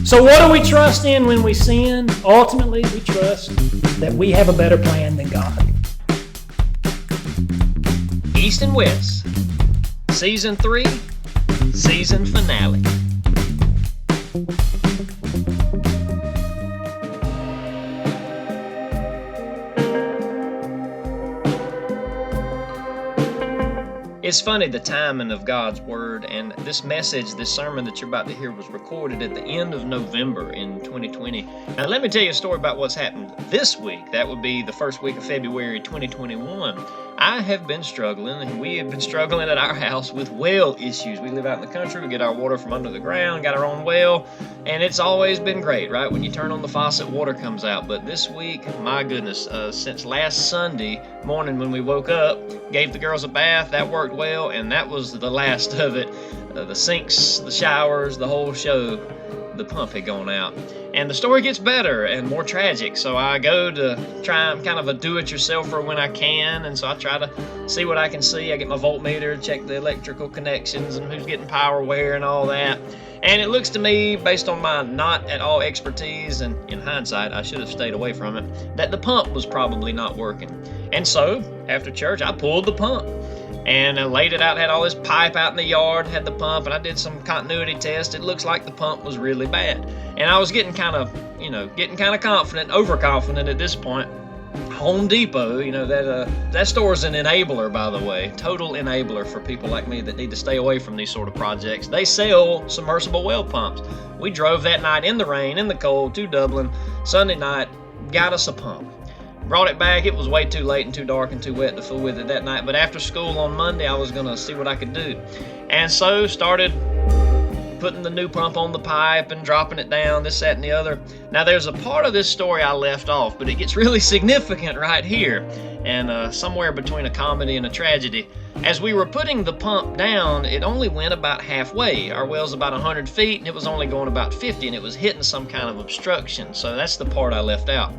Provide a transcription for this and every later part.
So what do we trust in when we sin? Ultimately, we trust that we have a better plan than God. East and West, Season 3, Season Finale. It's funny, the timing of God's Word, and this message, this sermon that you're about to hear was recorded at the end of November in 2020. Now let me tell you a story about what's happened this week. That would be the first week of February 2021. I have been struggling, and we have been struggling at our house with well issues. We live out in the country, we get our water from under the ground, got our own well, and it's always been great, right? When you turn on the faucet, water comes out. But this week, my goodness, since last Sunday morning when we woke up, gave the girls a bath, that worked well, and that was the last of it. The sinks, the showers, the whole show, the pump had gone out. And the story gets better and more tragic, so I go to try, I'm kind of a do-it-yourselfer when I can, and so I try to see what I can see. I get my voltmeter, check the electrical connections and who's getting power where and all that. And it looks to me, based on my not at all expertise, and in hindsight, I should have stayed away from it, that the pump was probably not working. And so, after church, I pulled the pump and laid it out, had all this pipe out in the yard, had the pump, and I did some continuity tests. It looks like the pump was really bad. And I was getting kind of confident, overconfident at this point. Home Depot, that store is an enabler, by the way, total enabler for people like me that need to stay away from these sort of projects. They sell submersible well pumps. We drove that night in the rain, in the cold, to Dublin, Sunday night, got us a pump. Brought it back. It was way too late and too dark and too wet to fool with it that night. But after school on Monday, I was going to see what I could do. And so started putting the new pump on the pipe and dropping it down, this, that, and the other. Now, there's a part of this story I left off, but it gets really significant right here, and somewhere between a comedy and a tragedy. As we were putting the pump down, it only went about halfway. Our well's about 100 feet, and it was only going about 50, and it was hitting some kind of obstruction. So that's the part I left out.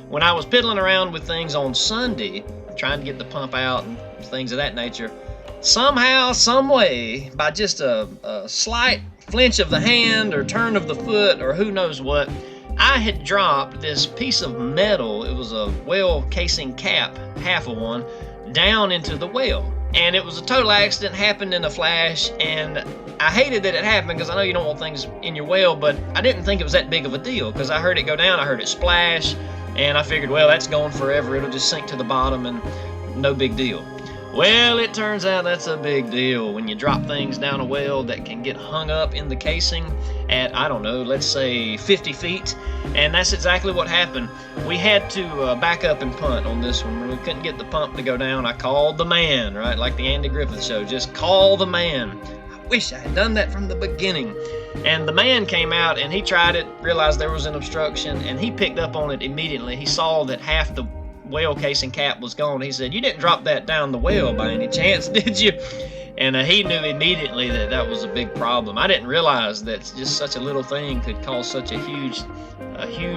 When I was piddling around with things on Sunday, trying to get the pump out and things of that nature, somehow, some way, by just a slight flinch of the hand or turn of the foot or who knows what, I had dropped this piece of metal, it was a well casing cap, half of one, down into the well. And it was a total accident, happened in a flash, and I hated that it happened because I know you don't want things in your well, but I didn't think it was that big of a deal because I heard it go down, I heard it splash, and I figured, well, that's gone forever, it'll just sink to the bottom and no big deal. Well, it turns out that's a big deal when you drop things down a well that can get hung up in the casing at, I don't know, let's say 50 feet. And that's exactly what happened. We had to back up and punt on this one. When we couldn't get the pump to go down, I called the man, right? Like the Andy Griffith Show, just call the man. I wish I had done that from the beginning. And the man came out and he tried it, realized there was an obstruction, and he picked up on it immediately. He saw that half the well casing cap was gone. He said, "You didn't drop that down the well by any chance, did you?" And he knew immediately that that was a big problem. I didn't realize that just such a little thing could cause such a huge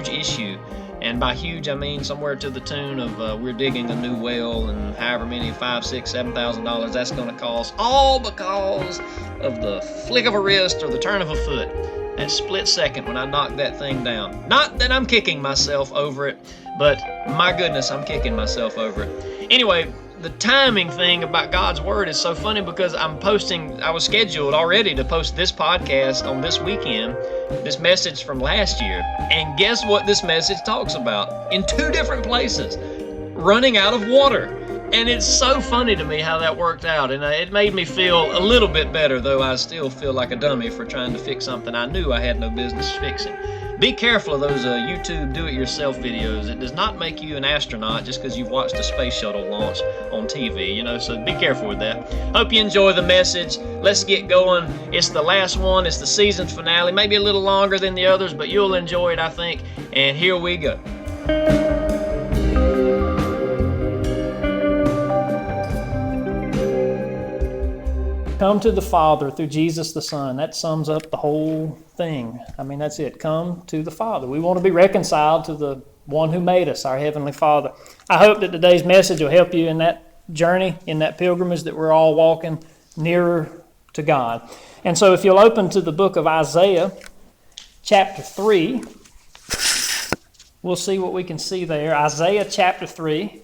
issue. And by huge, I mean somewhere to the tune of we're digging a new well and however many, $5,000, $6,000, $7,000 that's going to cost, all because of the flick of a wrist or the turn of a foot. That split second when I knocked that thing down. Not that I'm kicking myself over it, but my goodness, I'm kicking myself over it. Anyway, the timing thing about God's Word is so funny because I was scheduled already to post this podcast on this weekend, this message from last year. And guess what this message talks about? In 2 different places. Running out of water. And it's so funny to me how that worked out, and it made me feel a little bit better, though I still feel like a dummy for trying to fix something I knew I had no business fixing. Be careful of those YouTube do-it-yourself videos. It does not make you an astronaut just because you've watched a space shuttle launch on TV, so be careful with that. Hope you enjoy the message. Let's get going. It's the last one. It's the season finale. Maybe a little longer than the others, but you'll enjoy it, I think. And here we go. Come to the Father through Jesus the Son. That sums up the whole thing. I mean, that's it. Come to the Father. We want to be reconciled to the one who made us, our Heavenly Father. I hope that today's message will help you in that journey, in that pilgrimage that we're all walking nearer to God. And so if you'll open to the book of Isaiah, chapter 3. We'll see what we can see there. Isaiah chapter 3.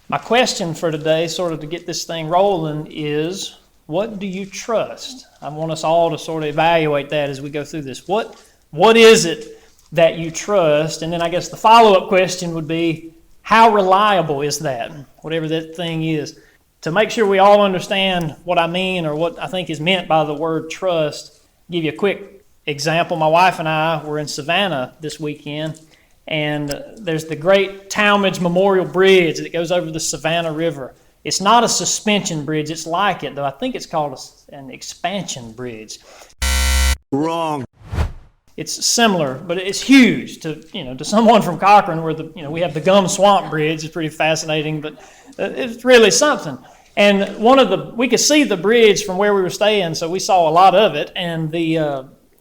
My question for today, sort of to get this thing rolling, is what do you trust? I want us all to sort of evaluate that as we go through this. What is it that you trust? And then I guess the follow-up question would be, how reliable is that? Whatever that thing is. To make sure we all understand what I mean or what I think is meant by the word trust, I'll give you a quick example. My wife and I were in Savannah this weekend, and there's the great Talmadge Memorial Bridge that goes over the Savannah River. It's not a suspension bridge. It's like it, though. I think it's called an expansion bridge. Wrong. It's similar, but it's huge to someone from Cochran, where we have the Gum Swamp Bridge. It's pretty fascinating, but it's really something. And we could see the bridge from where we were staying, so we saw a lot of it. And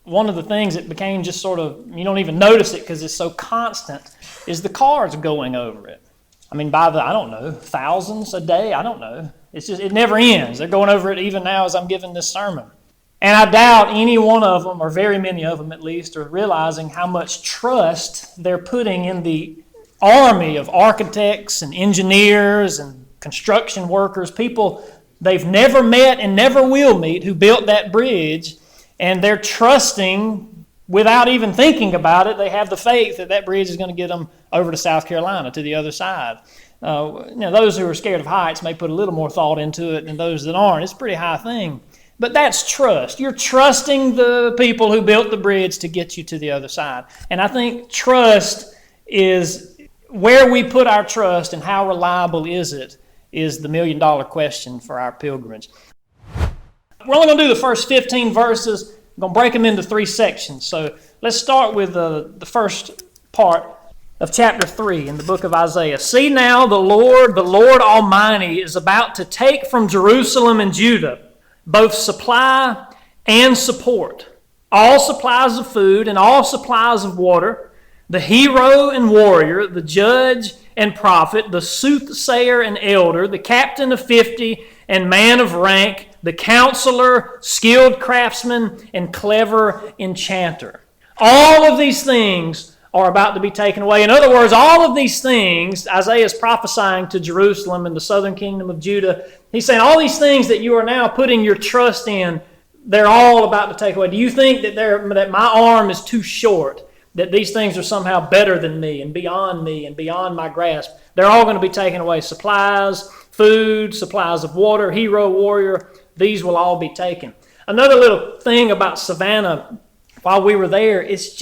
one of the things that became just sort of, you don't even notice it because it's so constant, is the cars going over it. I mean, by I don't know, thousands a day. I don't know. It's just, it never ends. They're going over it even now as I'm giving this sermon. And I doubt any one of them, or very many of them at least, are realizing how much trust they're putting in the army of architects and engineers and construction workers, people they've never met and never will meet, who built that bridge, and they're trusting without even thinking about it. They have the faith that that bridge is going to get them over to South Carolina, to the other side. Those who are scared of heights may put a little more thought into it than those that aren't. It's a pretty high thing. But that's trust. You're trusting the people who built the bridge to get you to the other side. And I think trust is where we put our trust, and how reliable is it, is the million-dollar question for our pilgrimage. We're only going to do the first 15 verses. I'm going to break them into 3 sections. So let's start with the first part of chapter 3 in the book of Isaiah. See now, the Lord Almighty, is about to take from Jerusalem and Judah both supply and support, all supplies of food and all supplies of water, the hero and warrior, the judge and prophet, the soothsayer and elder, the captain of 50 and man of rank, the counselor, skilled craftsman, and clever enchanter. All of these things are about to be taken away. In other words, all of these things, Isaiah is prophesying to Jerusalem and the southern kingdom of Judah. He's saying all these things that you are now putting your trust in, they're all about to take away. Do you think that my arm is too short, that these things are somehow better than me and beyond my grasp? They're all going to be taken away. Supplies, food, supplies of water, hero, warrior, these will all be taken. Another little thing about Savannah while we were there, it's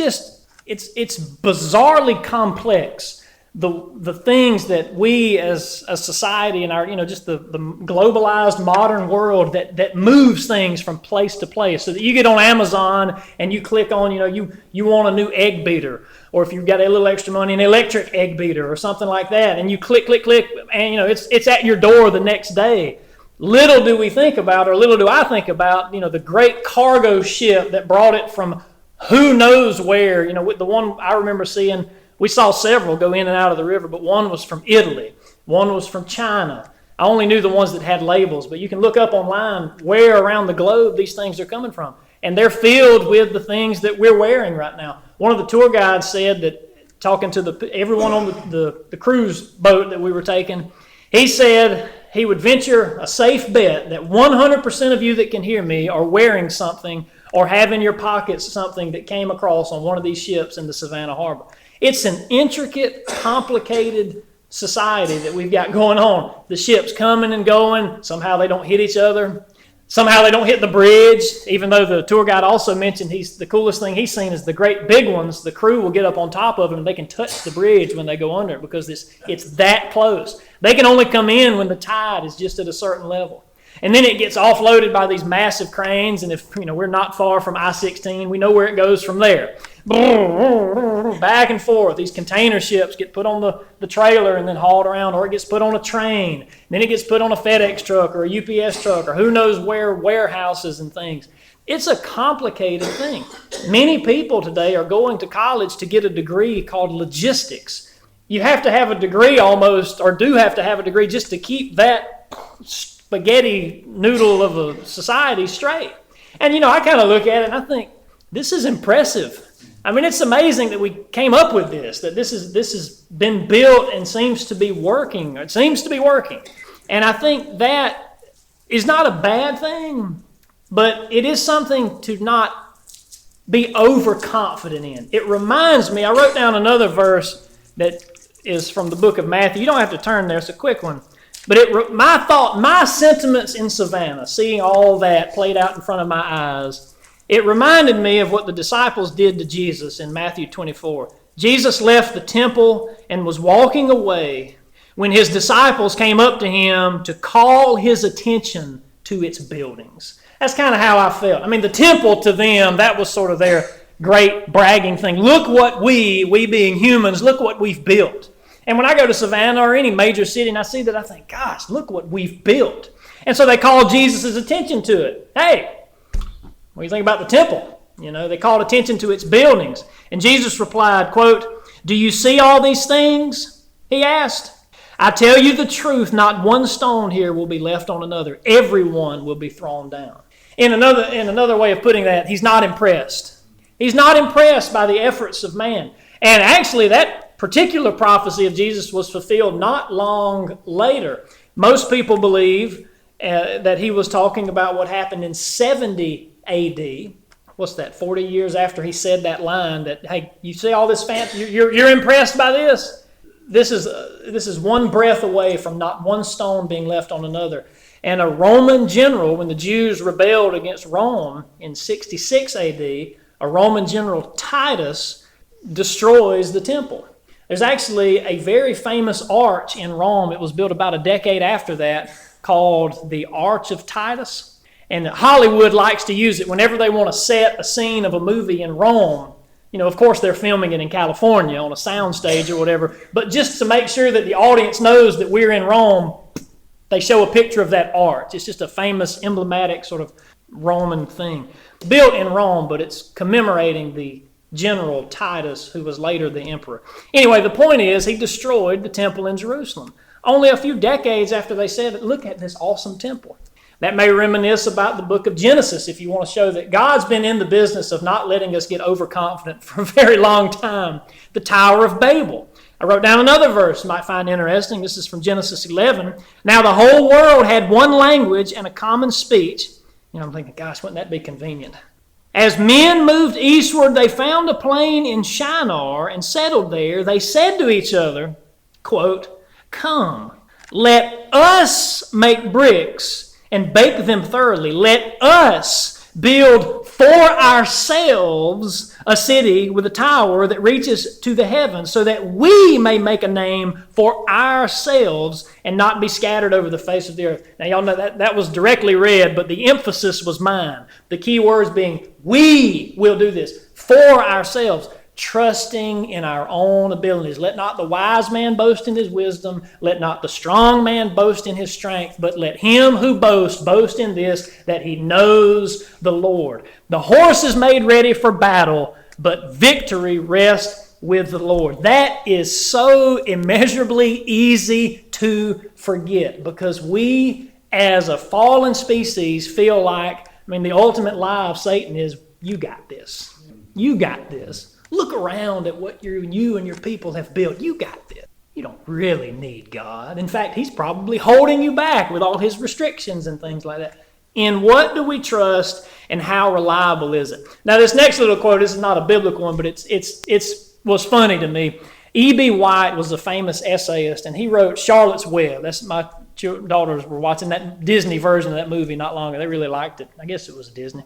bizarrely complex. The things that we as a society and our, just the globalized modern world that moves things from place to place, so that you get on Amazon and you click on, you want a new egg beater, or if you've got a little extra money, an electric egg beater or something like that, and you click, and it's at your door the next day. Little do we think about, or little do I think about, the great cargo ship that brought it from who knows where. The one I remember seeing, we saw several go in and out of the river, but one was from Italy, one was from China. I only knew the ones that had labels, but you can look up online where around the globe these things are coming from. And they're filled with the things that we're wearing right now. One of the tour guides said that, talking to everyone on the cruise boat that we were taking, he said he would venture a safe bet that 100% of you that can hear me are wearing something or have in your pockets something that came across on one of these ships in the Savannah Harbor. It's an intricate, complicated society that we've got going on. The ships coming and going. Somehow they don't hit each other. Somehow they don't hit the bridge, even though the tour guide also mentioned the coolest thing he's seen is the great big ones. The crew will get up on top of them and they can touch the bridge when they go under it, because it's that close. They can only come in when the tide is just at a certain level. And then it gets offloaded by these massive cranes, and if we're not far from I-16, we know where it goes from there. Back and forth. These container ships get put on the trailer and then hauled around, or it gets put on a train. Then it gets put on a FedEx truck or a UPS truck or who knows where, warehouses and things. It's a complicated thing. Many people today are going to college to get a degree called logistics. You have to have a degree almost, or do have to have a degree just to keep that spaghetti noodle of a society straight. And I kind of look at it and I think, This is impressive. I mean, it's amazing that we came up with this, that this has been built and seems to be working. It seems to be working. And I think that is not a bad thing, but it is something to not be overconfident in. It reminds me, I wrote down another verse that is from the book of Matthew. You don't have to turn there, it's a quick one. But my sentiments in Savannah, seeing all that played out in front of my eyes, it reminded me of what the disciples did to Jesus in Matthew 24. Jesus left the temple and was walking away when his disciples came up to him to call his attention to its buildings. That's kind of how I felt. I mean, the temple to them, that was sort of their great bragging thing. Look what we being humans, look what we've built. And when I go to Savannah or any major city and I see that, I think, gosh, look what we've built. And so they called Jesus' attention to it. Hey, what do you think about the temple? They called attention to its buildings. And Jesus replied, quote, "Do you see all these things?" He asked. "I tell you the truth, not one stone here will be left on another. Everyone will be thrown down." In another way of putting that, he's not impressed. He's not impressed by the efforts of man. And actually, that particular prophecy of Jesus was fulfilled not long later. Most people believe that he was talking about what happened in 70 A.D. What's that, 40 years after he said that line that, hey, you see all this fancy, you're impressed by this? This is one breath away from not one stone being left on another. And a Roman general, when the Jews rebelled against Rome in 66 A.D., a Roman general, Titus, destroys the temple. There's actually a very famous arch in Rome. It was built about a decade after that, called the Arch of Titus. And Hollywood likes to use it whenever they want to set a scene of a movie in Rome. Of course, they're filming it in California on a soundstage or whatever. But just to make sure that the audience knows that we're in Rome, they show a picture of that arch. It's just a famous, emblematic sort of Roman thing. Built in Rome, but it's commemorating the general Titus, who was later the emperor. Anyway, the point is, he destroyed the temple in Jerusalem. Only a few decades after they said, look at this awesome temple. That may reminisce about the book of Genesis if you want to show that God's been in the business of not letting us get overconfident for a very long time. The Tower of Babel. I wrote down another verse you might find interesting. This is from Genesis 11. Now the whole world had one language and a common speech. I'm thinking, gosh, wouldn't that be convenient? As men moved eastward, they found a plain in Shinar and settled there. They said to each other, quote, "Come, let us make bricks and bake them thoroughly. Let us build for ourselves a city with a tower that reaches to the heavens, so that we may make a name for ourselves and not be scattered over the face of the earth." Now, y'all know that was directly read, but the emphasis was mine. The key words being, we will do this for ourselves, trusting in our own abilities. Let not the wise man boast in his wisdom. Let not the strong man boast in his strength, but let him who boasts boast in this, that he knows the Lord. The horse is made ready for battle, but victory rests with the Lord. That is so immeasurably easy to forget, because we as a fallen species feel like, the ultimate lie of Satan is, you got this. You got this. Look around at what you and your people have built. You got this. You don't really need God. In fact, he's probably holding you back with all his restrictions and things like that. In what do we trust, and how reliable is it? Now, this next little quote, this is not a biblical one, but it was funny to me. E.B. White was a famous essayist, and he wrote Charlotte's Web. That's my daughters were watching that Disney version of that movie not long ago. They really liked it. I guess it was Disney.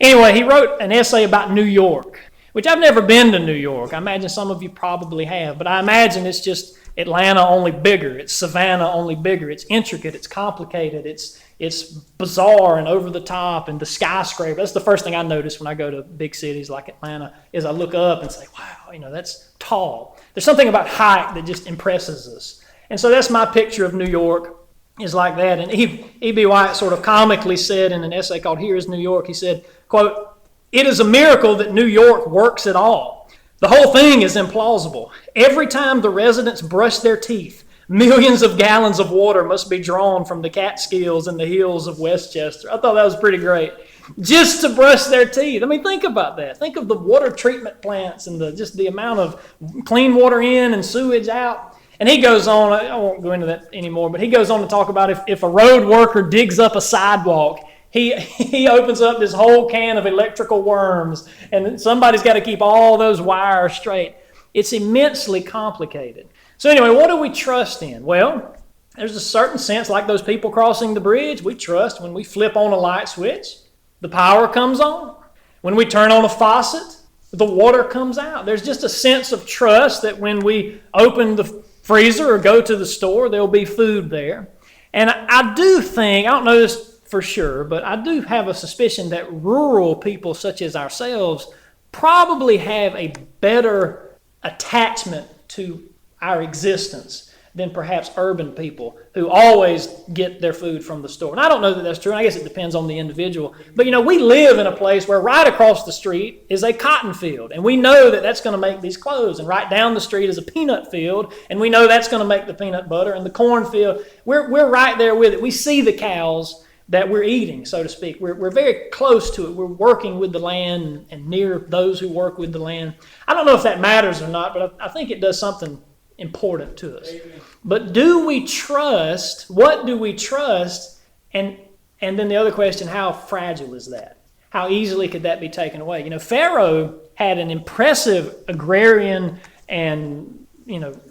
Anyway, he wrote an essay about New York, which I've never been to New York. I imagine some of you probably have, but I imagine it's just Atlanta only bigger. It's Savannah only bigger. It's intricate. It's complicated. It's bizarre and over the top, and the skyscraper. That's the first thing I notice when I go to big cities like Atlanta, is I look up and say, wow, that's tall. There's something about height that just impresses us. And so that's my picture of New York, is like that. And E.B. White sort of comically said in an essay called Here is New York, he said, quote, "It is a miracle that New York works at all. The whole thing is implausible. Every time the residents brush their teeth, millions of gallons of water must be drawn from the Catskills and the hills of Westchester." I thought that was pretty great. just to brush their teeth. I mean, think about that. Think of the water treatment plants and just the amount of clean water in and sewage out. And he goes on, I won't go into that anymore, but he goes on to talk about if a road worker digs up a sidewalk, he opens up this whole can of electrical worms, and somebody's got to keep all those wires straight. It's immensely complicated. So anyway, what do we trust in? Well, there's a certain sense, like those people crossing the bridge, we trust when we flip on a light switch, the power comes on. When we turn on a faucet, the water comes out. There's just a sense of trust that when we open the freezer or go to the store, there'll be food there. And I do think, I don't know this for sure, but I do have a suspicion that rural people such as ourselves probably have a better attachment to our existence than perhaps urban people who always get their food from the store. And I don't know that that's true, and I guess it depends on the individual. But we live in a place where right across the street is a cotton field, and we know that that's going to make these clothes. And right down the street is a peanut field, and we know that's going to make the peanut butter. And the corn field, we're right there with it. We see the cows that we're eating, so to speak. We're very close to it. We're working with the land and near those who work with the land. I don't know if that matters or not, but I think it does something important to us. Amen. But do we trust? What do we trust? And then the other question, how fragile is that? How easily could that be taken away? Pharaoh had an impressive agrarian and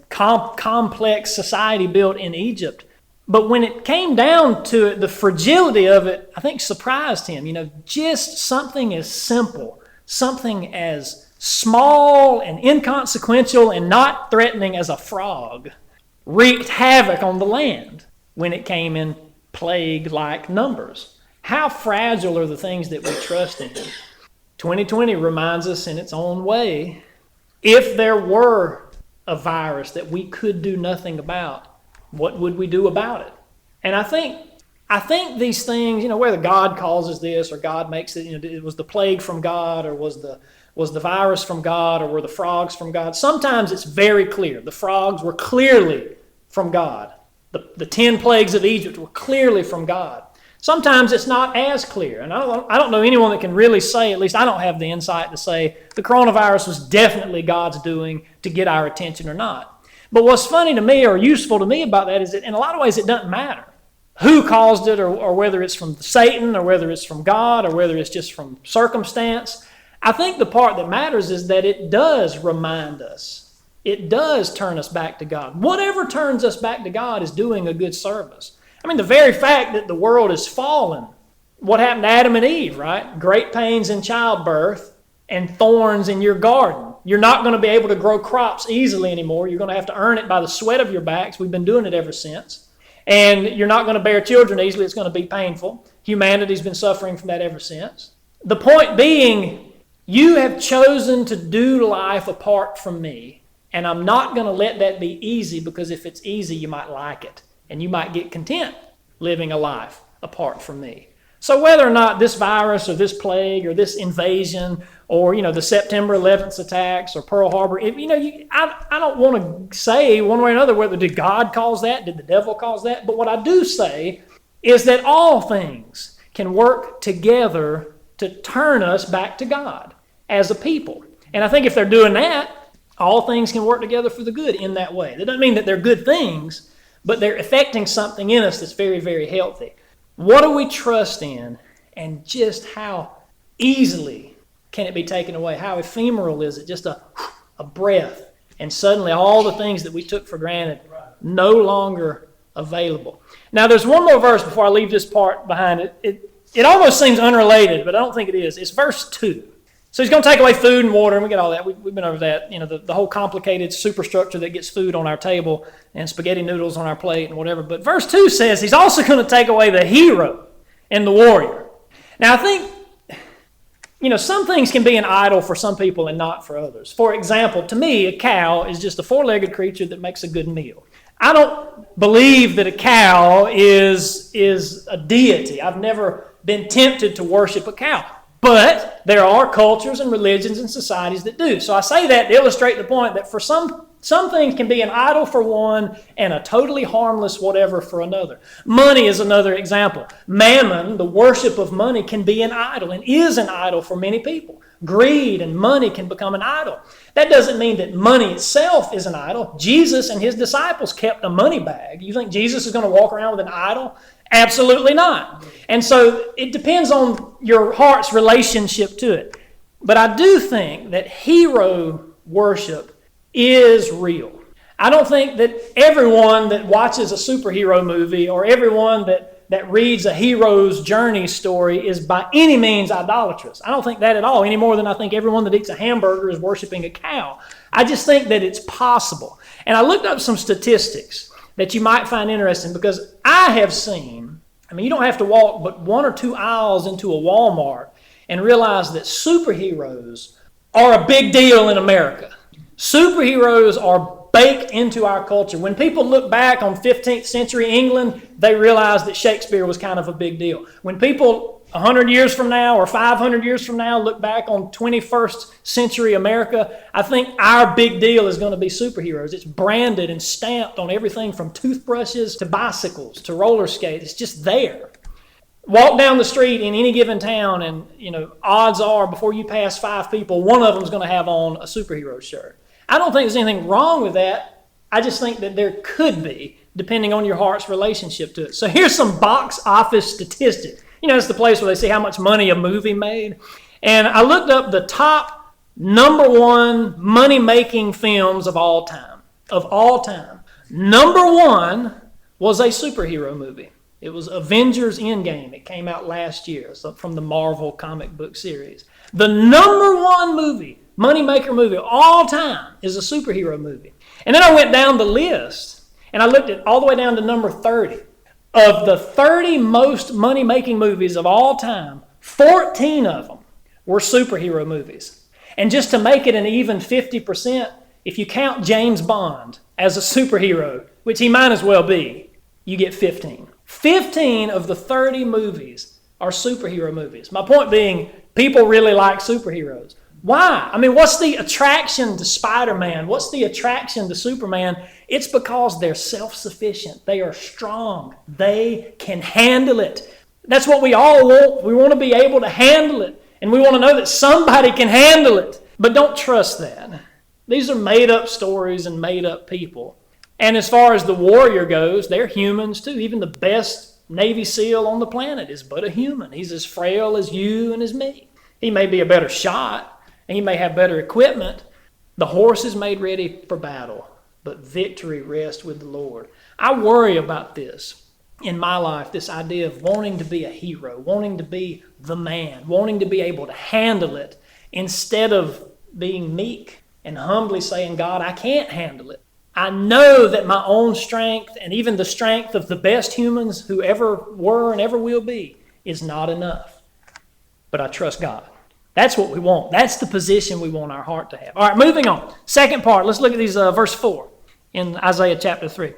complex society built in Egypt. But when it came down to it, the fragility of it, I think, surprised him. Just something as simple, something as small and inconsequential and not threatening as a frog, wreaked havoc on the land when it came in plague-like numbers. How fragile are the things that we trust in? 2020 reminds us in its own way, if there were a virus that we could do nothing about, what would we do about it? And I think these things, whether God causes this or God makes it, it was the plague from God or was the virus from God or were the frogs from God? Sometimes it's very clear. The frogs were clearly from God. The 10 plagues of Egypt were clearly from God. Sometimes it's not as clear. And I don't know anyone that can really say, at least I don't have the insight to say, the coronavirus was definitely God's doing to get our attention or not. But what's funny to me or useful to me about that is that in a lot of ways it doesn't matter who caused it or whether it's from Satan or whether it's from God or whether it's just from circumstance. I think the part that matters is that it does remind us. It does turn us back to God. Whatever turns us back to God is doing a good service. I mean, the very fact that the world is fallen, what happened to Adam and Eve, right? Great pains in childbirth and thorns in your garden. You're not going to be able to grow crops easily anymore. You're going to have to earn it by the sweat of your backs. We've been doing it ever since. And you're not going to bear children easily. It's going to be painful. Humanity's been suffering from that ever since. The point being, you have chosen to do life apart from me, and I'm not going to let that be easy, because if it's easy, you might like it, and you might get content living a life apart from me. So whether or not this virus or this plague or this invasion or, the September 11th attacks or Pearl Harbor, I don't want to say one way or another whether did God cause that, did the devil cause that, but what I do say is that all things can work together to turn us back to God as a people. And I think if they're doing that, all things can work together for the good in that way. That doesn't mean that they're good things, but they're affecting something in us that's very, very healthy. What do we trust in, and just how easily can it be taken away? How ephemeral is it? Just a breath, and suddenly all the things that we took for granted no longer available. Now, there's one more verse before I leave this part behind it. It almost seems unrelated, but I don't think it is. It's verse 2. So he's going to take away food and water, and we get all that. We've been over that. The whole complicated superstructure that gets food on our table and spaghetti noodles on our plate and whatever. But verse 2 says he's also going to take away the hero and the warrior. Now, I think, some things can be an idol for some people and not for others. For example, to me, a cow is just a four-legged creature that makes a good meal. I don't believe that a cow is a deity. I've never been tempted to worship a cow. But there are cultures and religions and societies that do. So I say that to illustrate the point that for some Some things can be an idol for one and a totally harmless whatever for another. Money is another example. Mammon, the worship of money, can be an idol and is an idol for many people. Greed and money can become an idol. That doesn't mean that money itself is an idol. Jesus and his disciples kept a money bag. You think Jesus is going to walk around with an idol? Absolutely not. And so it depends on your heart's relationship to it. But I do think that hero worship is real. I don't think that everyone that watches a superhero movie or everyone that reads a hero's journey story is by any means idolatrous. I don't think that at all, any more than I think everyone that eats a hamburger is worshiping a cow. I just think that it's possible. And I looked up some statistics that you might find interesting because I have seen, you don't have to walk but 1 or 2 aisles into a Walmart and realize that superheroes are a big deal in America. Superheroes are baked into our culture. When people look back on 15th century England, they realize that Shakespeare was kind of a big deal. When people 100 years from now or 500 years from now look back on 21st century America, I think our big deal is going to be superheroes. It's branded and stamped on everything from toothbrushes to bicycles to roller skates. It's just there. Walk down the street in any given town and, odds are before you pass 5 people, one of them is going to have on a superhero shirt. I don't think there's anything wrong with that. I just think that there could be, depending on your heart's relationship to it. So here's some box office statistics. It's the place where they see how much money a movie made. And I looked up the top #1 money-making films of all time. Of all time. #1 was a superhero movie. It was Avengers Endgame. It came out last year from the Marvel comic book series. The #1 movie, moneymaker movie of all time is a superhero movie. And then I went down the list and I looked at all the way down to number 30. Of the 30 most money-making movies of all time, 14 of them were superhero movies. And just to make it an even 50%, if you count James Bond as a superhero, which he might as well be, you get 15. 15 of the 30 movies are superhero movies. My point being, people really like superheroes. Why? What's the attraction to Spider-Man? What's the attraction to Superman? It's because they're self-sufficient. They are strong. They can handle it. That's what we all want. We want to be able to handle it. And we want to know that somebody can handle it. But don't trust that. These are made-up stories and made-up people. And as far as the warrior goes, they're humans too. Even the best Navy SEAL on the planet is but a human. He's as frail as you and as me. He may be a better shot. And he may have better equipment. The horse is made ready for battle, but victory rests with the Lord. I worry about this in my life, this idea of wanting to be a hero, wanting to be the man, wanting to be able to handle it instead of being meek and humbly saying, God, I can't handle it. I know that my own strength and even the strength of the best humans who ever were and ever will be is not enough. But I trust God. That's what we want. That's the position we want our heart to have. All right, moving on. Second part. Let's look at these verse 4 in Isaiah chapter 3.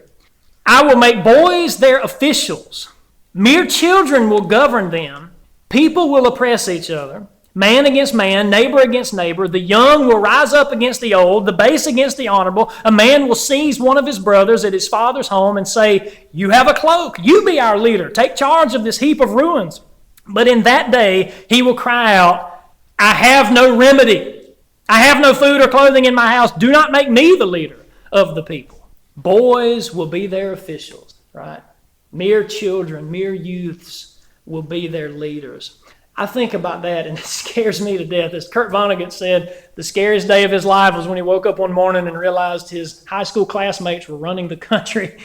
I will make boys their officials. Mere children will govern them. People will oppress each other. Man against man, neighbor against neighbor. The young will rise up against the old, the base against the honorable. A man will seize one of his brothers at his father's home and say, you have a cloak. You be our leader. Take charge of this heap of ruins. But in that day he will cry out, I have no remedy. I have no food or clothing in my house. Do not make me the leader of the people. Boys will be their officials, right? Mere children, mere youths will be their leaders. I think about that and it scares me to death. As Kurt Vonnegut said, the scariest day of his life was when he woke up one morning and realized his high school classmates were running the country.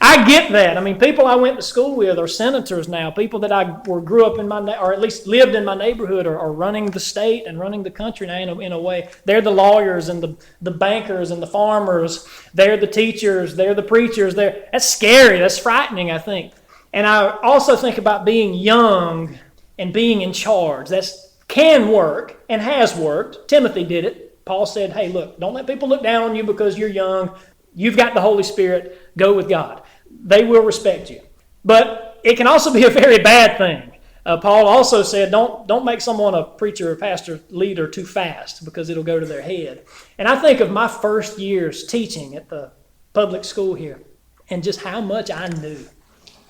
I get that. People I went to school with are senators now. People that I grew up in or at least lived in my neighborhood are running the state and running the country now in a way. They're the lawyers and the bankers and the farmers. They're the teachers. They're the preachers. That's scary. That's frightening, I think. And I also think about being young and being in charge. That can work and has worked. Timothy did it. Paul said, hey, look, don't let people look down on you because you're young. You've got the Holy Spirit. Go with God. They will respect you. But it can also be a very bad thing. Paul also said, don't make someone a preacher or pastor leader too fast because it'll go to their head. And I think of my first years teaching at the public school here and just how much I knew.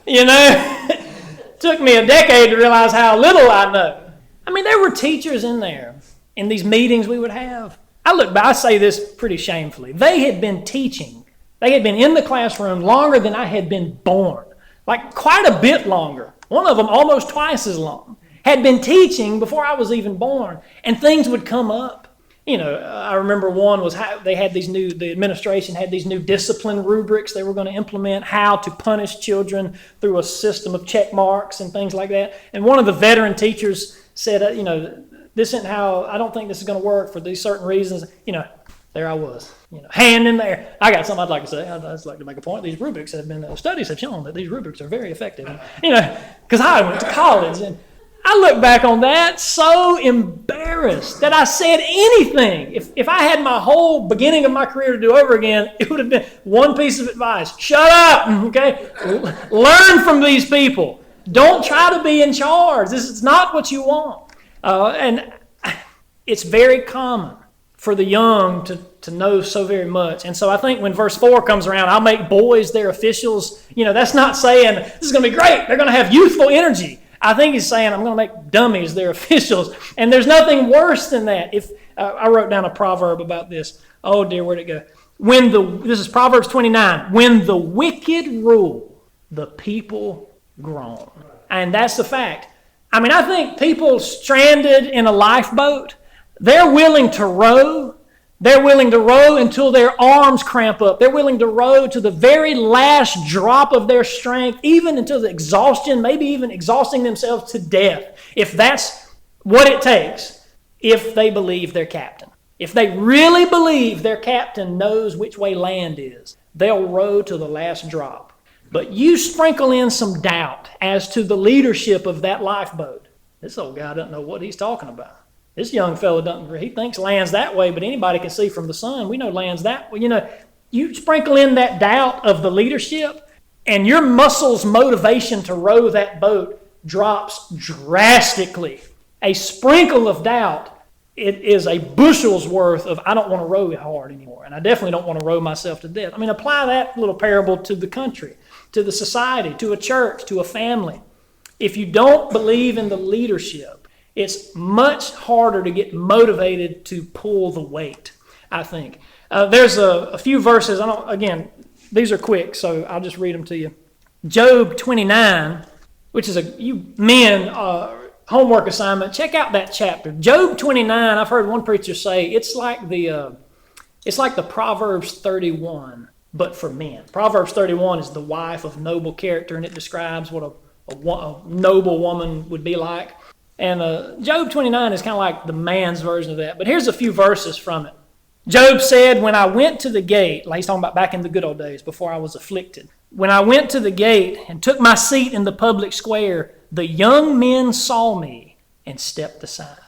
It took me a decade to realize how little I know. I mean, there were teachers in there in these meetings we would have. I look back, I say this pretty shamefully. They had been teaching. They had been in the classroom longer than I had been born, like quite a bit longer. One of them almost twice as long. Had been teaching before I was even born, and things would come up. I remember one was how the administration had these new discipline rubrics they were going to implement, how to punish children through a system of check marks and things like that. And one of the veteran teachers said, this isn't how, I don't think this is going to work for these certain reasons. There I was, hand in there. I got something I'd like to say. I'd just like to make a point. These rubrics studies have shown that these rubrics are very effective. Because I went to college and I look back on that so embarrassed that I said anything. If I had my whole beginning of my career to do over again, it would have been one piece of advice. Shut up, okay? Learn from these people. Don't try to be in charge. This is not what you want. And it's very common for the young to know so very much. And so I think when verse 4 comes around, I'll make boys their officials. That's not saying this is going to be great. They're going to have youthful energy. I think he's saying I'm going to make dummies their officials. And there's nothing worse than that. If I wrote down a proverb about this. Oh dear, where'd it go? This is Proverbs 29. When the wicked rule, the people groan. And that's the fact. I mean, I think people stranded in a lifeboat, they're willing to row. They're willing to row until their arms cramp up. They're willing to row to the very last drop of their strength, even until the exhaustion, maybe even exhausting themselves to death, if that's what it takes, if they believe their captain. If they really believe their captain knows which way land is, they'll row to the last drop. But you sprinkle in some doubt as to the leadership of that lifeboat. This old guy doesn't know what he's talking about. This young fellow he thinks land's that way, but anybody can see from the sun. We know land's that way. You sprinkle in that doubt of the leadership, and your muscles' motivation to row that boat drops drastically. A sprinkle of doubt, it is a bushel's worth of I don't want to row hard anymore, and I definitely don't want to row myself to death. I mean, apply that little parable to the country, to the society, to a church, to a family. If you don't believe in the leadership, it's much harder to get motivated to pull the weight, I think. There's a few verses. These are quick, so I'll just read them to you. Job 29, which is homework assignment. Check out that chapter. Job 29, I've heard one preacher say, it's like the Proverbs 31, but for men. Proverbs 31 is the wife of noble character, and it describes what a noble woman would be like. And Job 29 is kind of like the man's version of that. But here's a few verses from it. Job said, when I went to the gate, like he's talking about back in the good old days before I was afflicted. When I went to the gate and took my seat in the public square, the young men saw me and stepped aside.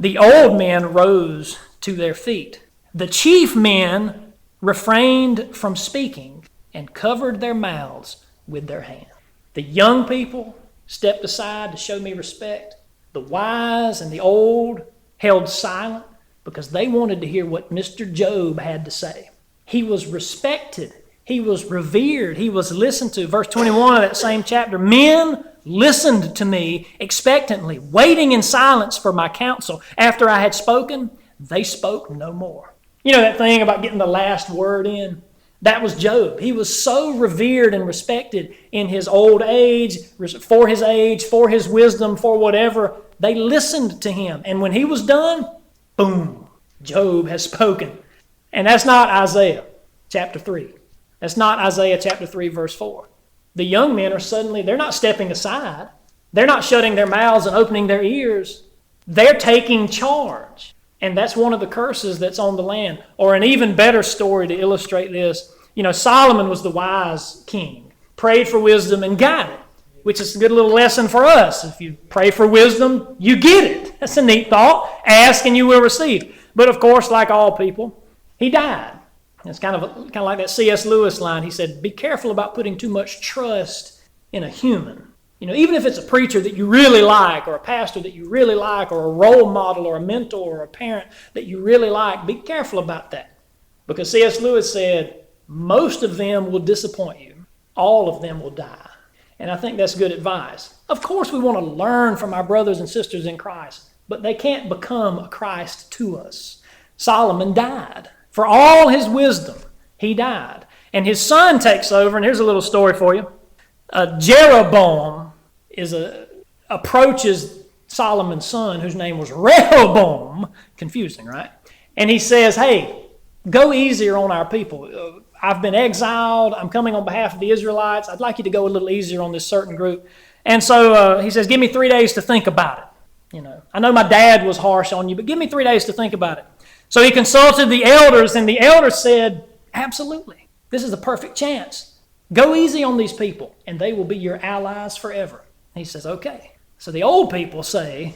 The old men rose to their feet. The chief men refrained from speaking and covered their mouths with their hands. The young people stepped aside to show me respect. The wise and the old held silent because they wanted to hear what Mr. Job had to say. He was respected. He was revered. He was listened to. Verse 21 of that same chapter, men listened to me expectantly, waiting in silence for my counsel. After I had spoken, they spoke no more. You know that thing about getting the last word in? That was Job. He was so revered and respected in his old age, for his wisdom, for whatever. They listened to him. And when he was done, boom, Job has spoken. And that's not Isaiah chapter 3. That's not Isaiah chapter 3, verse 4. The young men they're not stepping aside. They're not shutting their mouths and opening their ears. They're taking charge. And that's one of the curses that's on the land. Or an even better story to illustrate this. Solomon was the wise king, prayed for wisdom and got it, which is a good little lesson for us. If you pray for wisdom, you get it. That's a neat thought. Ask and you will receive. But of course, like all people, he died. It's kind of like that C.S. Lewis line. He said, be careful about putting too much trust in a human. Even if it's a preacher that you really like, or a pastor that you really like, or a role model, or a mentor, or a parent that you really like, be careful about that. Because C.S. Lewis said, most of them will disappoint you. All of them will die. And I think that's good advice. Of course, we want to learn from our brothers and sisters in Christ, but they can't become a Christ to us. Solomon died. For all his wisdom, he died. And his son takes over, and here's a little story for you. Jeroboam approaches Solomon's son, whose name was Rehoboam. Confusing, right? And he says, hey, go easier on our people. I've been exiled. I'm coming on behalf of the Israelites. I'd like you to go a little easier on this certain group. And so he says, give me 3 days to think about it. I know my dad was harsh on you, but give me 3 days to think about it. So he consulted the elders, and the elders said, absolutely. This is a perfect chance. Go easy on these people, and they will be your allies forever. He says, okay. So the old people say,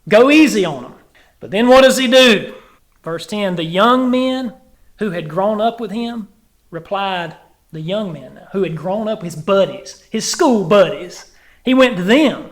go easy on them. But then what does he do? Verse 10, the young men who had grown up with him replied, the young men who had grown up, his buddies, his school buddies. He went to them.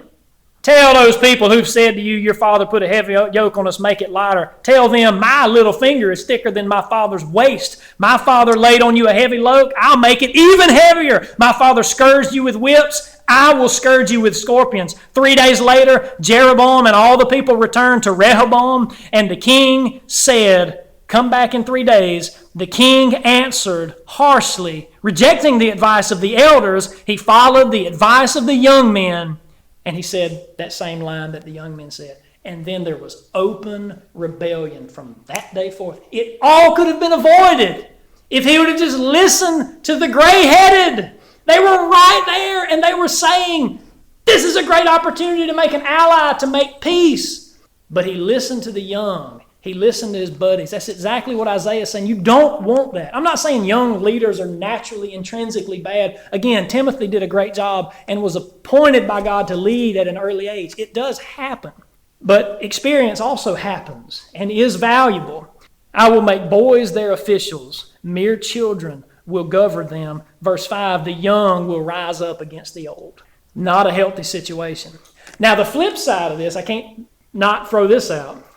Tell those people who've said to you, your father put a heavy yoke on us, make it lighter. Tell them, my little finger is thicker than my father's waist. My father laid on you a heavy yoke. I'll make it even heavier. My father scourged you with whips. I will scourge you with scorpions. 3 days later, Jeroboam and all the people returned to Rehoboam, and the king said, come back in 3 days. The king answered harshly, rejecting the advice of the elders. He followed the advice of the young men. And he said that same line that the young men said. And then there was open rebellion from that day forth. It all could have been avoided if he would have just listened to the gray-headed. They were right there, and they were saying, this is a great opportunity to make an ally, to make peace. But he listened to the young. He listened to his buddies. That's exactly what Isaiah is saying. You don't want that. I'm not saying young leaders are naturally, intrinsically bad. Again, Timothy did a great job and was appointed by God to lead at an early age. It does happen. But experience also happens and is valuable. I will make boys their officials. Mere children will govern them. Verse 5, the young will rise up against the old. Not a healthy situation. Now, the flip side of this, I can't not throw this out.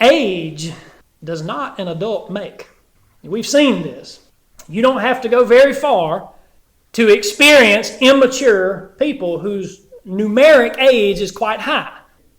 Age does not an adult make. We've seen this. You don't have to go very far to experience immature people whose numeric age is quite high.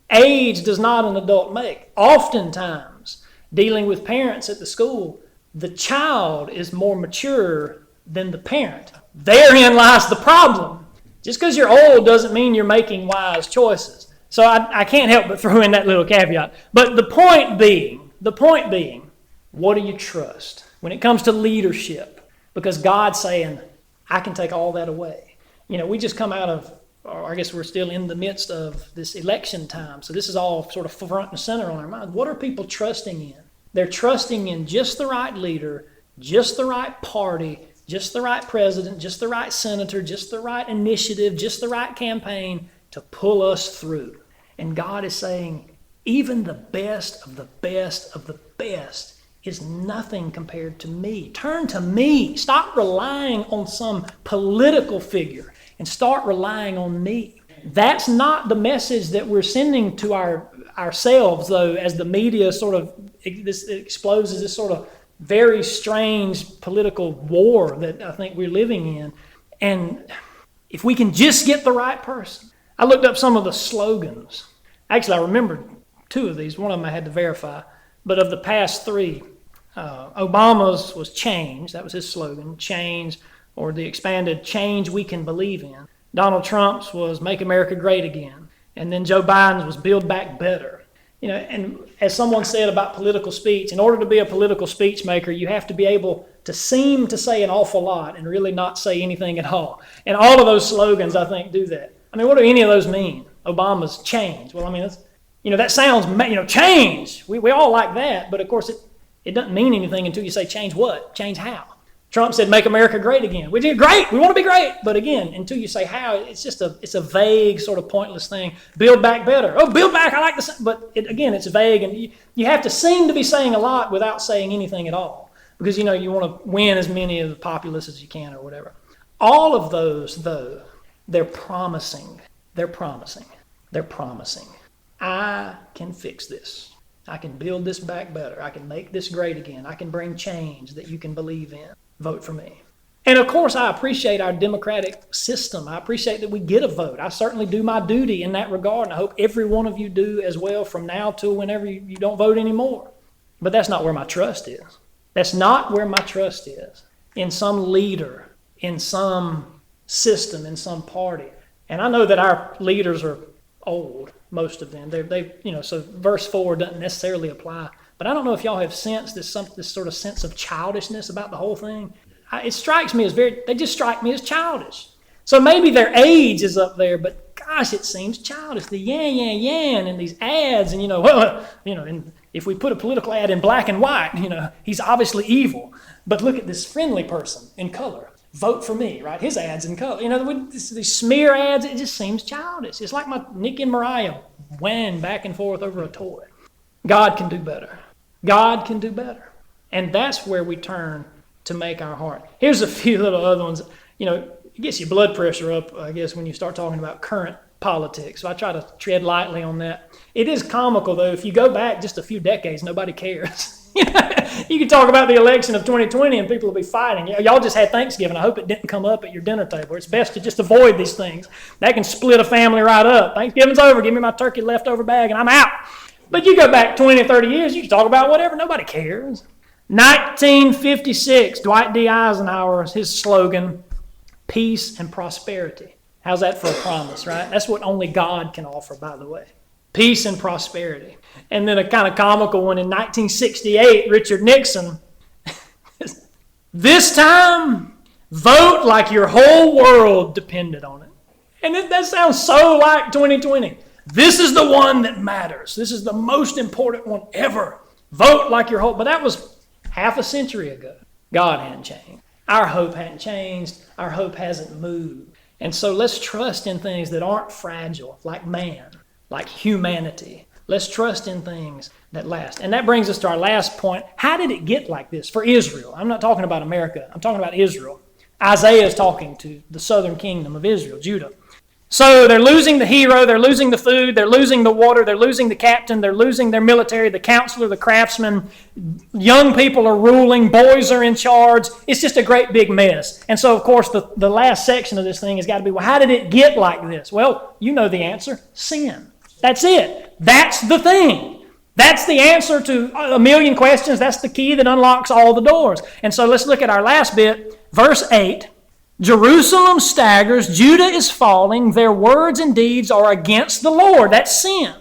Age does not an adult make. Oftentimes, dealing with parents at the school, the child is more mature than the parent. Therein lies the problem. Just because you're old doesn't mean you're making wise choices. So I can't help but throw in that little caveat. But the point being, what do you trust when it comes to leadership? Because God's saying, I can take all that away. We just come out of, or I guess we're still in the midst of this election time. So this is all sort of front and center on our minds. What are people trusting in? They're trusting in just the right leader, just the right party, just the right president, just the right senator, just the right initiative, just the right campaign to pull us through. And God is saying, even the best of the best of the best is nothing compared to me. Turn to me. Stop relying on some political figure and start relying on me. That's not the message that we're sending to ourselves, though, as the media sort of explodes this sort of very strange political war that I think we're living in. And if we can just get the right person. I looked up some of the slogans. Actually, I remembered two of these. One of them I had to verify. But of the past three, Obama's was change. That was his slogan, change, or the expanded change we can believe in. Donald Trump's was make America great again. And then Joe Biden's was build back better. And as someone said about political speech, in order to be a political speech maker, you have to be able to seem to say an awful lot and really not say anything at all. And all of those slogans, I think, do that. What do any of those mean? Obama's change. Well, that sounds, change. We all like that, but of course it doesn't mean anything until you say change what? Change how? Trump said make America great again. We did great. We want to be great. But again, until you say how, it's a vague sort of pointless thing. Build back better. Oh, build back. I like this. But again, it's vague, and you have to seem to be saying a lot without saying anything at all. Because, you want to win as many of the populace as you can or whatever. All of those, though, they're promising. They're promising. They're promising. I can fix this. I can build this back better. I can make this great again. I can bring change that you can believe in. Vote for me. And of course, I appreciate our democratic system. I appreciate that we get a vote. I certainly do my duty in that regard, and I hope every one of you do as well from now till whenever you don't vote anymore. But that's not where my trust is. That's not where my trust is. In some leader, in some system, in some party. And I know that our leaders are old, most of them. So verse 4 doesn't necessarily apply. But I don't know if y'all have sensed this sort of sense of childishness about the whole thing. It strikes me as they just strike me as childish. So maybe their age is up there, but gosh, it seems childish. The yan, and these ads, and and if we put a political ad in black and white, he's obviously evil. But look at this friendly person in color. Vote for me, right? His ad's in color. These smear ads, it just seems childish. It's like my Nick and Mariah whang back and forth over a toy. God can do better. God can do better. And that's where we turn to make our heart. Here's a few little other ones. It gets your blood pressure up, I guess, when you start talking about current politics. So I try to tread lightly on that. It is comical, though. If you go back just a few decades, nobody cares. You can talk about the election of 2020 and people will be fighting. Y'all just had Thanksgiving. I hope it didn't come up at your dinner table. It's best to just avoid these things. That can split a family right up. Thanksgiving's over. Give me my turkey leftover bag and I'm out. But you go back 20, 30 years, you can talk about whatever. Nobody cares. 1956, Dwight D. Eisenhower, his slogan, peace and prosperity. How's that for a promise, right? That's what only God can offer, by the way. Peace and prosperity. And then a kind of comical one in 1968, Richard Nixon. This time, vote like your whole world depended on it. And that sounds so like 2020. This is the one that matters. This is the most important one ever. Vote like your whole... But that was half a century ago. God hadn't changed. Our hope hadn't changed. Our hope hasn't moved. And so let's trust in things that aren't fragile, like man, like humanity. Let's trust in things that last. And that brings us to our last point. How did it get like this for Israel? I'm not talking about America. I'm talking about Israel. Isaiah is talking to the southern kingdom of Israel, Judah. So they're losing the hero, they're losing the food, they're losing the water, they're losing the captain, they're losing their military, the counselor, the craftsman. Young people are ruling, boys are in charge. It's just a great big mess. And so, of course, the last section of this thing has got to be, well, how did it get like this? Well, you know the answer, sin. That's it. That's the thing. That's the answer to a million questions. That's the key that unlocks all the doors. And so let's look at our last bit, verse 8. Jerusalem staggers, Judah is falling, their words and deeds are against the Lord. That's sin.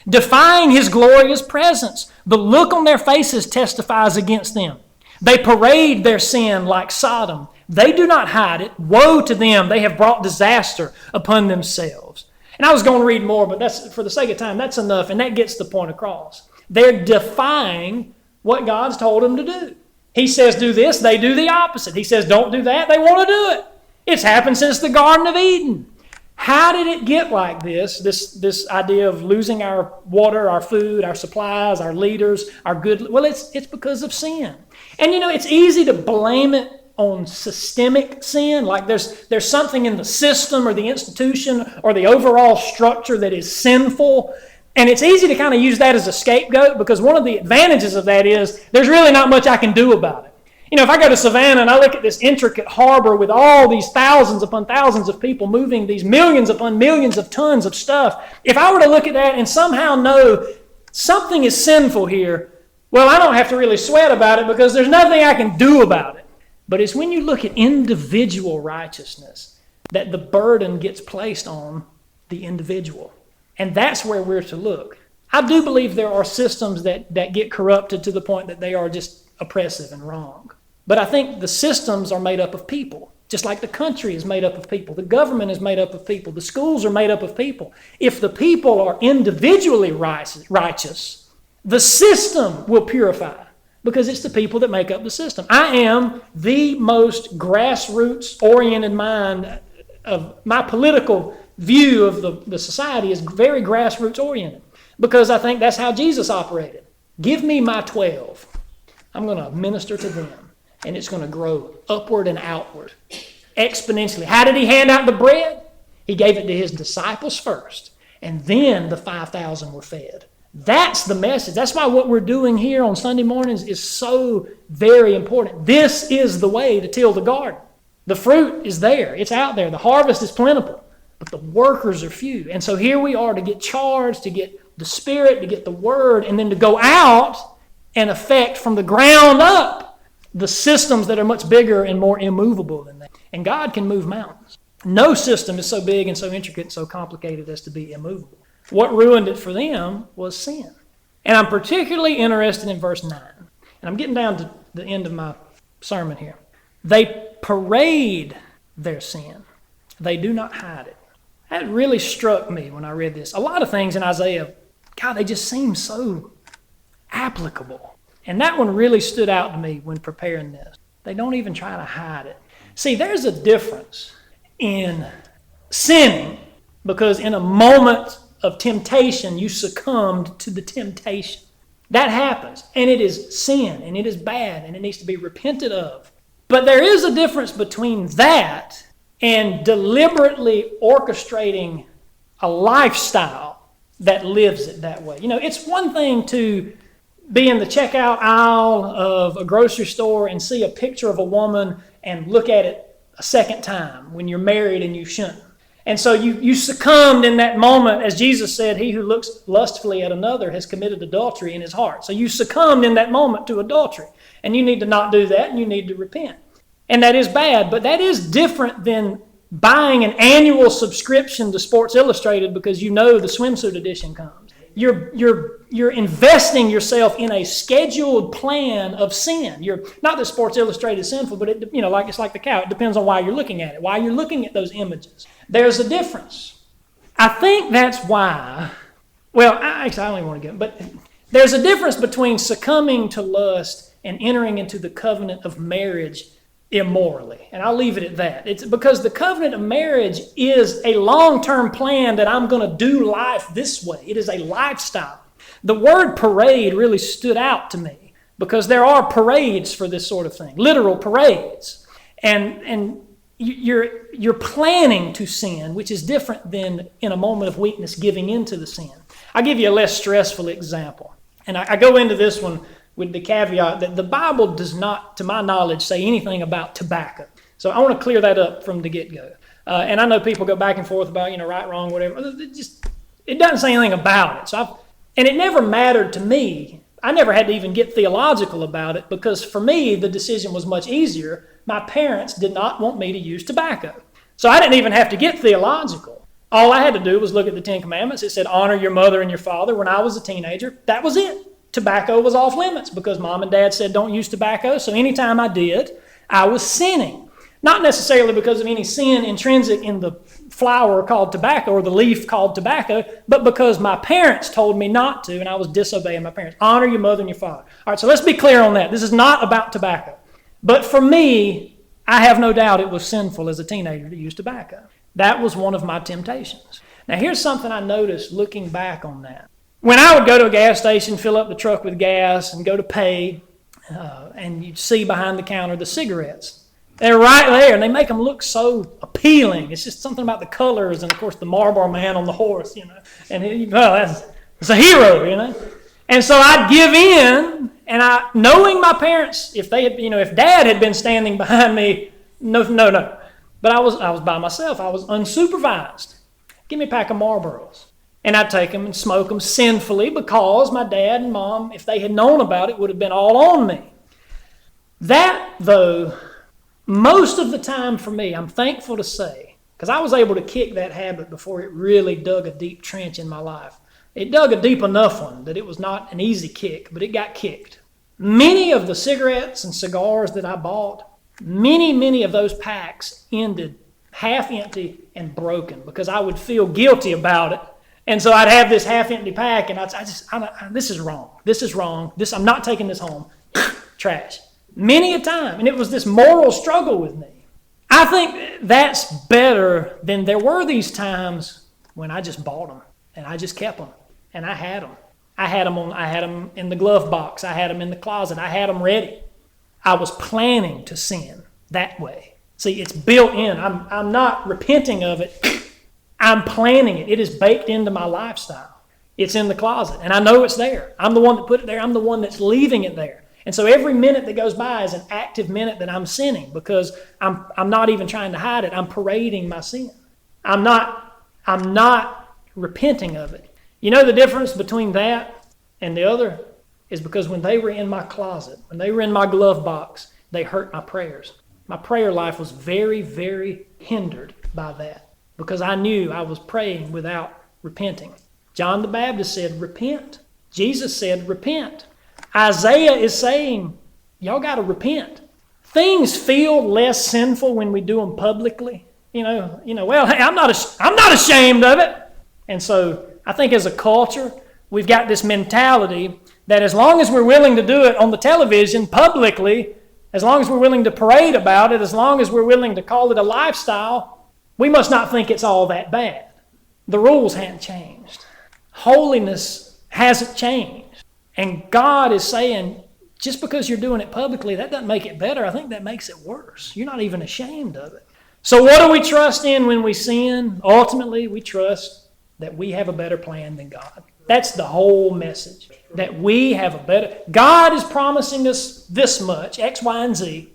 Defying His glorious presence. The look on their faces testifies against them. They parade their sin like Sodom. They do not hide it. Woe to them, they have brought disaster upon themselves. And I was going to read more, but that's for the sake of time, that's enough, and that gets the point across. They're defying what God's told them to do. He says do this, they do the opposite. He says don't do that, they want to do it. It's happened since the Garden of Eden. How did it get like this idea of losing our water, our food, our supplies, our leaders, our good... Well, it's because of sin. And it's easy to blame it on systemic sin, like there's something in the system or the institution or the overall structure that is sinful. And it's easy to kind of use that as a scapegoat because one of the advantages of that is there's really not much I can do about it. If I go to Savannah and I look at this intricate harbor with all these thousands upon thousands of people moving these millions upon millions of tons of stuff, if I were to look at that and somehow know something is sinful here, well, I don't have to really sweat about it because there's nothing I can do about it. But it's when you look at individual righteousness that the burden gets placed on the individual. And that's where we're to look. I do believe there are systems that get corrupted to the point that they are just oppressive and wrong. But I think the systems are made up of people, just like the country is made up of people. The government is made up of people. The schools are made up of people. If the people are individually righteous, the system will purify because it's the people that make up the system. I am the most grassroots-oriented mind of my political view of the society is very grassroots-oriented because I think that's how Jesus operated. Give me my 12. I'm going to minister to them. And it's going to grow upward and outward exponentially. How did He hand out the bread? He gave it to his disciples first, and then the 5,000 were fed. That's the message. That's why what we're doing here on Sunday mornings is so very important. This is the way to till the garden. The fruit is there. It's out there. The harvest is plentiful, but the workers are few. And so here we are to get charged, to get the Spirit, to get the Word, and then to go out and affect from the ground up the systems that are much bigger and more immovable than that. And God can move mountains. No system is so big and so intricate and so complicated as to be immovable. What ruined it for them was sin. And I'm particularly interested in verse 9. And I'm getting down to the end of my sermon here. They parade their sin. They do not hide it. That really struck me when I read this. A lot of things in Isaiah, God, they just seem so applicable. And that one really stood out to me when preparing this. They don't even try to hide it. See, there's a difference in sinning, because in a moment of temptation, you succumbed to the temptation. That happens, and it is sin, and it is bad, and it needs to be repented of. But there is a difference between that and deliberately orchestrating a lifestyle that lives it that way. You know, it's one thing to be in the checkout aisle of a grocery store and see a picture of a woman and look at it a second time when you're married and you shouldn't. And so you succumbed in that moment, as Jesus said, he who looks lustfully at another has committed adultery in his heart. So you succumbed in that moment to adultery. And you need to not do that, and you need to repent. And that is bad, but that is different than buying an annual subscription to Sports Illustrated because you know the swimsuit edition comes. You're investing yourself in a scheduled plan of sin. You're not that Sports Illustrated is sinful, but it's like the cow. It depends on why you're looking at it, why you're looking at those images. There's a difference. I think that's why. Well, I don't even want to get, but there's a difference between succumbing to lust and entering into the covenant of marriage immorally. And I'll leave it at that. It's because the covenant of marriage is a long-term plan that I'm going to do life this way. It is a lifestyle. The word parade really stood out to me because there are parades for this sort of thing, literal parades. And you're planning to sin, which is different than in a moment of weakness giving into the sin. I'll give you a less stressful example. And I go into this one with the caveat that the Bible does not, to my knowledge, say anything about tobacco. So I want to clear that up from the get-go. And I know people go back and forth about, right, wrong, whatever. It doesn't say anything about it. And it never mattered to me. I never had to even get theological about it because for me, the decision was much easier. My parents did not want me to use tobacco. So I didn't even have to get theological. All I had to do was look at the Ten Commandments. It said, honor your mother and your father. When I was a teenager, that was it. Tobacco was off limits because mom and dad said don't use tobacco. So anytime I did, I was sinning. Not necessarily because of any sin intrinsic in the flower called tobacco or the leaf called tobacco, but because my parents told me not to and I was disobeying my parents. Honor your mother and your father. All right, so let's be clear on that. This is not about tobacco. But for me, I have no doubt it was sinful as a teenager to use tobacco. That was one of my temptations. Now here's something I noticed looking back on that. When I would go to a gas station, fill up the truck with gas, and go to pay, and you'd see behind the counter the cigarettes. They're right there, and they make them look so appealing. It's just something about the colors, and of course the Marlboro man on the horse, And it's a hero, And so I'd give in, and knowing my parents, if they had, if Dad had been standing behind me, no. But I was by myself. I was unsupervised. Give me a pack of Marlboros. And I'd take them and smoke them sinfully because my dad and mom, if they had known about it, would have been all on me. That, though, most of the time for me, I'm thankful to say, because I was able to kick that habit before it really dug a deep trench in my life. It dug a deep enough one that it was not an easy kick, but it got kicked. Many of the cigarettes and cigars that I bought, many of those packs ended half empty and broken because I would feel guilty about it. And so I'd have this half-empty pack, and this is wrong. This is wrong. I'm not taking this home. Trash. Many a time. And it was this moral struggle with me. I think that's better than there were these times when I just bought them, and I just kept them, and I had them. I had them in the glove box. I had them in the closet. I had them ready. I was planning to sin that way. See, it's built in. I'm not repenting of it I'm planning it. It is baked into my lifestyle. It's in the closet, and I know it's there. I'm the one that put it there. I'm the one that's leaving it there. And so every minute that goes by is an active minute that I'm sinning because I'm not even trying to hide it. I'm parading my sin. I'm not repenting of it. You know the difference between that and the other is because when they were in my closet, when they were in my glove box, they hurt my prayers. My prayer life was very, very hindered by that because I knew I was praying without repenting. John the Baptist said, repent. Jesus said, repent. Isaiah is saying, y'all got to repent. Things feel less sinful when we do them publicly. Well, hey, I'm not ashamed of it. And so I think as a culture, we've got this mentality that as long as we're willing to do it on the television publicly, as long as we're willing to parade about it, as long as we're willing to call it a lifestyle, we must not think it's all that bad. The rules haven't changed. Holiness hasn't changed. And God is saying, just because you're doing it publicly, that doesn't make it better. I think that makes it worse. You're not even ashamed of it. So what do we trust in when we sin? Ultimately, we trust that we have a better plan than God. That's the whole message. That we have a better... God is promising us this much, X, Y, and Z.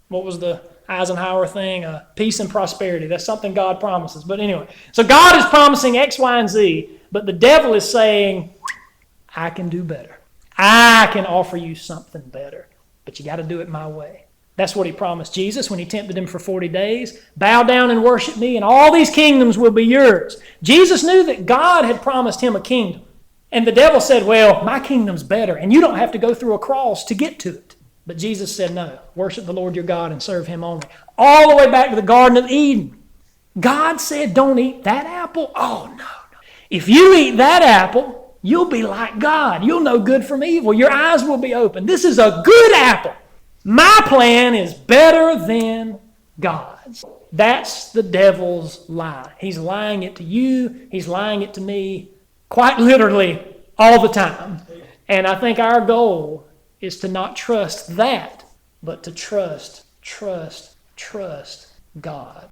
What was the Eisenhower thing? Peace and prosperity. That's something God promises. But anyway, so God is promising X, Y, and Z, but the devil is saying, I can do better. I can offer you something better, but you got to do it my way. That's what he promised Jesus when he tempted him for 40 days. Bow down and worship me, and all these kingdoms will be yours. Jesus knew that God had promised him a kingdom. And the devil said, well, my kingdom's better, and you don't have to go through a cross to get to it. But Jesus said, no, worship the Lord your God and serve him only. All the way back to the Garden of Eden. God said, don't eat that apple. Oh, no. If you eat that apple, you'll be like God. You'll know good from evil. Your eyes will be open. This is a good apple. My plan is better than God's. That's the devil's lie. He's lying it to you. He's lying it to me quite literally all the time. And I think our goal is to not trust that, but to trust God.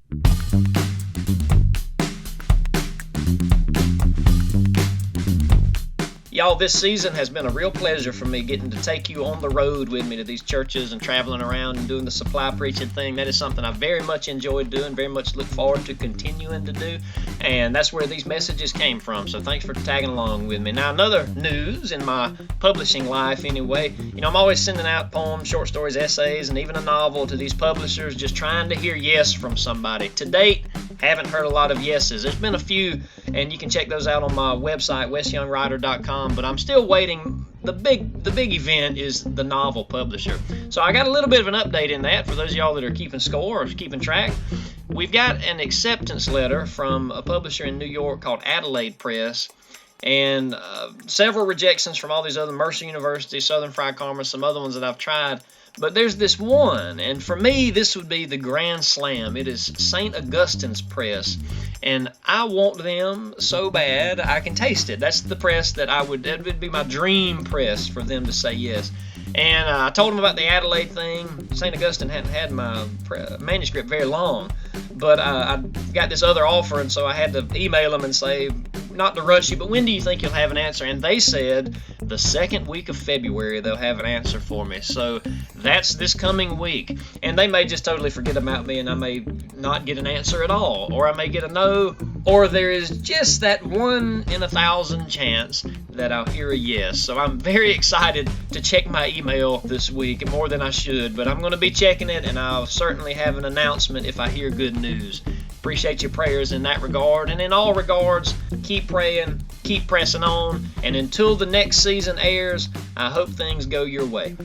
Y'all, this season has been a real pleasure for me getting to take you on the road with me to these churches and traveling around and doing the supply preaching thing. That is something I very much enjoyed doing, very much look forward to continuing to do, and that's where these messages came from. So thanks for tagging along with me. Now, another news in my publishing life anyway, I'm always sending out poems, short stories, essays, and even a novel to these publishers, just trying to hear yes from somebody. To date, haven't heard a lot of yeses. There's been a few, and you can check those out on my website, westyoungwriter.com. But I'm still waiting. The big event is the novel publisher. So I got a little bit of an update in that for those of y'all that are keeping score or keeping track. We've got an acceptance letter from a publisher in New York called Adelaide Press, and several rejections from all these other Mercer University, Southern Friar Commerce, some other ones that I've tried. But there's this one, and for me, this would be the grand slam. It is St. Augustine's Press, and I want them so bad I can taste it. That's the press that that would be my dream press for them to say yes. And I told them about the Adelaide thing. St. Augustine hadn't had my manuscript very long, but I got this other offer, and so I had to email them and say, not to rush you, but when do you think you'll have an answer? And they said the second week of February they'll have an answer for me. So that's this coming week. And they may just totally forget about me, and I may not get an answer at all, or I may get a no, or there is just that 1 in 1,000 chance that I'll hear a yes. So I'm very excited to check my email this week, more than I should, but I'm going to be checking it, and I'll certainly have an announcement if I hear good news. Appreciate your prayers in that regard, and in all regards, keep praying, keep pressing on, and until the next season airs, I hope things go your way.